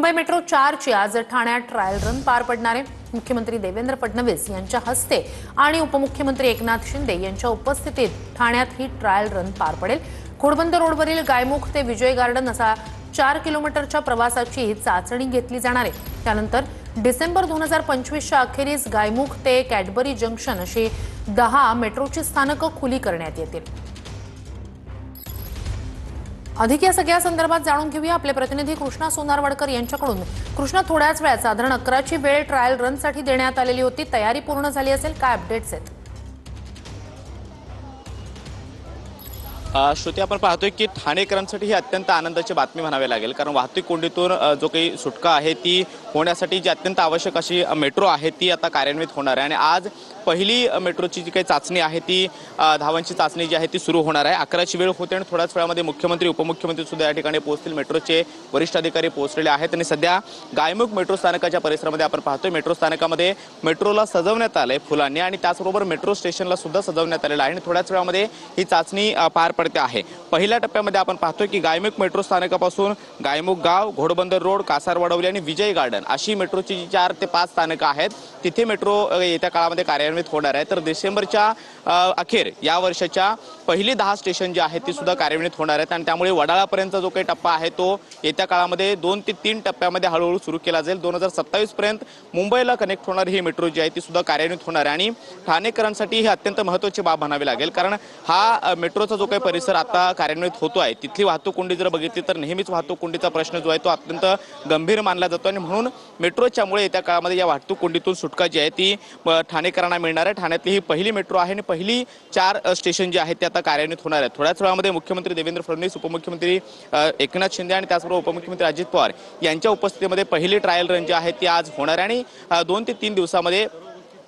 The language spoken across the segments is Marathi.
मुंबई मेट्रो 4 ची आज ठाण्यात ट्रायल रन पार पडणार आहे। मुख्यमंत्री देवेंद्र फडणवीस यांच्या हस्ते आणि उपमुख्यमंत्री एकनाथ शिंदे यांच्या उपस्थितीत ठाण्यात ही ट्रायल रन पार पडेल। घोडबंदर रोडवरील गायमुख ते विजय गार्डन असा 4 किलोमीटरच्या प्रवासाची चाचणी घेतली जाणार आहे। त्यानंतर डिसेंबर 2025 च्या अखेरीस गायमुख ते कॅडबरी जंक्शन अशी 10 मेट्रोची स्थानकं खुली करण्यात येतील। अधिक या सगळ्या संदर्भात जाणून घेऊया आपले प्रतिनिधी कृष्णा सोनारवडकर यांच्याकडून। कृष्णा, थोड्याच वेळात साधारण 11 ची वेळ ट्रायल रन साठी देण्यात आलेली होती, तयारी पूर्ण झाली असेल, काय अपडेट्स आहेत? श्रुती, आपण पाहतोय की ठाणेकरांसाठी ही अत्यंत आनंदाची बातमी म्हणावी लागेल, कारण वाहतूक कोंडीतून जो काही सुटका आहे ती होण्यासाठी जी अत्यंत आवश्यक अशी मेट्रो आहे ती आता कार्यान्वित होणार आहे। आणि आज पहिली मेट्रोची जी काही चाचणी आहे ती धावांची चाचणी जी आहे ती सुरू होणार आहे। 11 ची वेळ होते आणि थोड्याच वेळामध्ये मुख्यमंत्री उपमुख्यमंत्री सुद्धा या ठिकाणी पोहोचतील। मेट्रोचे वरिष्ठ अधिकारी पोहोचलेले आहेत आणि सध्या गायमुख मेट्रो स्थानकाच्या परिसरामध्ये आपण पाहतोय मेट्रो स्थानकामध्ये मेट्रोला सजवण्यात आलंय फुलांनी आणि त्याचबरोबर मेट्रो स्टेशनला सुद्धा सजवण्यात आलेलं आहे आणि थोड्याच वेळामध्ये ही चाचणी पार पडते आहे। पहिल्या टप्प्यामध्ये आपण पाहतोय की गायमुख मेट्रो स्थानकापासून गायमुख गाव, घोडबंदर रोड, कासारवडवली आणि विजय गार्डन अशी मेट्रोची जी 4 ते 5 स्थानकं आहेत तिथे मेट्रो येत्या काळामध्ये कार्यान्वित होणार आहे। तर डिसेंबरच्या अखेर या वर्षाच्या पहिली 10 स्टेशन जी आहेत ती सुद्धा कार्यान्वित होणार आहेत आणि त्यामुळे वडाळापर्यंत जो काही टप्पा आहे तो येत्या काळामध्ये 2 ते 3 टप्प्यामध्ये हळूहळू सुरू केला जाईल। 2027 पर्यंत मुंबईला कनेक्ट होणारी ही मेट्रो जी आहे ती सुद्धा कार्यान्वित होणार आहे आणि ठाणेकरांसाठी ही अत्यंत महत्त्वाची बाब म्हणावी लागेल, कारण हा मेट्रोचा जो काही परिसर आता कार्यान्वित होतो आहे तिथली वाहतूक कोंडी जर बघितली तर नेहमीच वाहतूक कोंडीचा प्रश्न जो आहे तो अत्यंत गंभीर मानला जातो आणि म्हणून मेट्रोच्यामुळे येत्या काळामध्ये या वाहतूक कोंडीतून सुटका जी आहे ती ठाणेकरांना मिळणार आहे। ठाण्यातली ही पहिली मेट्रो आहे आणि पहिली 4 स्टेशन जी आहेत ते आता कार्यान्वित होणार आहेत। थोड्याच वेळामध्ये मुख्यमंत्री देवेंद्र फडणवीस, उपमुख्यमंत्री एकनाथ शिंदे आणि त्याचबरोबर उपमुख्यमंत्री अजित पवार यांच्या उपस्थितीमध्ये पहिली ट्रायल रन जी आहे ती आज होणार आहे आणि 2 ते 3 दिवसामध्ये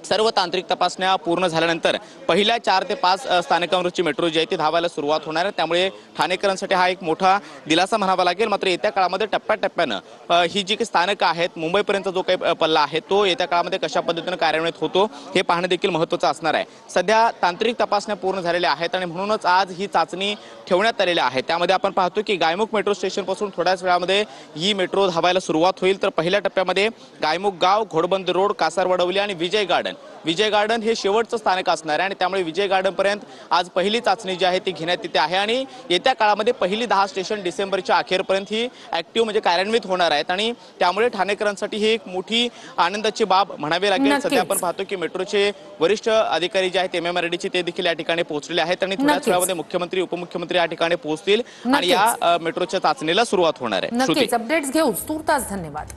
सर्व तांत्रिक तपासण्या पूर्ण झाल्यानंतर पहिल्या 4 ते 5 स्थानकांवरची मेट्रो जी आहे ती धावायला सुरुवात होणार आहे। त्यामुळे ठाणेकरांसाठी हा एक मोठा दिलासा म्हणावा लागेल। मात्र येत्या काळामध्ये टप्प्याटप्प्यानं ही जी काही स्थानकं आहेत मुंबईपर्यंत जो काही पल्ला आहे तो येत्या काळामध्ये कशा पद्धतीने कार्यान्वित होतो हे पाहणं देखील महत्त्वाचं असणार आहे। सध्या तांत्रिक तपासण्या पूर्ण झालेल्या आहेत आणि म्हणूनच आज ही चाचणी ठेवण्यात आलेली आहे। त्यामध्ये आपण पाहतो की गायमुख मेट्रो स्टेशनपासून थोड्याच वेळामध्ये ही मेट्रो धावायला सुरुवात होईल। तर पहिल्या टप्प्यामध्ये गायमुख गाव, घोडबंदर रोड, कासारवडवली आणि विजय गार्डन हे शेवटचं स्थानक असणार आहे आणि त्यामुळे विजय गार्डन पर्यंत आज पहिली चाचणी जी आहे ती घेण्यात येते आहे आणि येत्या काळामध्ये पहिली 10 स्टेशन डिसेंबरच्या अखेरपर्यंत ही ऍक्टिव्ह म्हणजे कार्यान्वित होणार आहेत आणि त्यामुळे ठाणेकरांसाठी ही एक मोठी आनंदाची बाब म्हणावी लागेल। सध्या आपण पाहतो की मेट्रोचे वरिष्ठ अधिकारी जे आहेत MMRDचे ते देखील या ठिकाणी पोहोचलेले आहेत आणि थोड्याच वेळामध्ये मुख्यमंत्री उपमुख्यमंत्री या ठिकाणी पोहोचतील आणि या मेट्रोच्या चाचणीला सुरुवात होणार आहे। नक्कीच अपडेट्स घेऊ। तूर्तास धन्यवाद।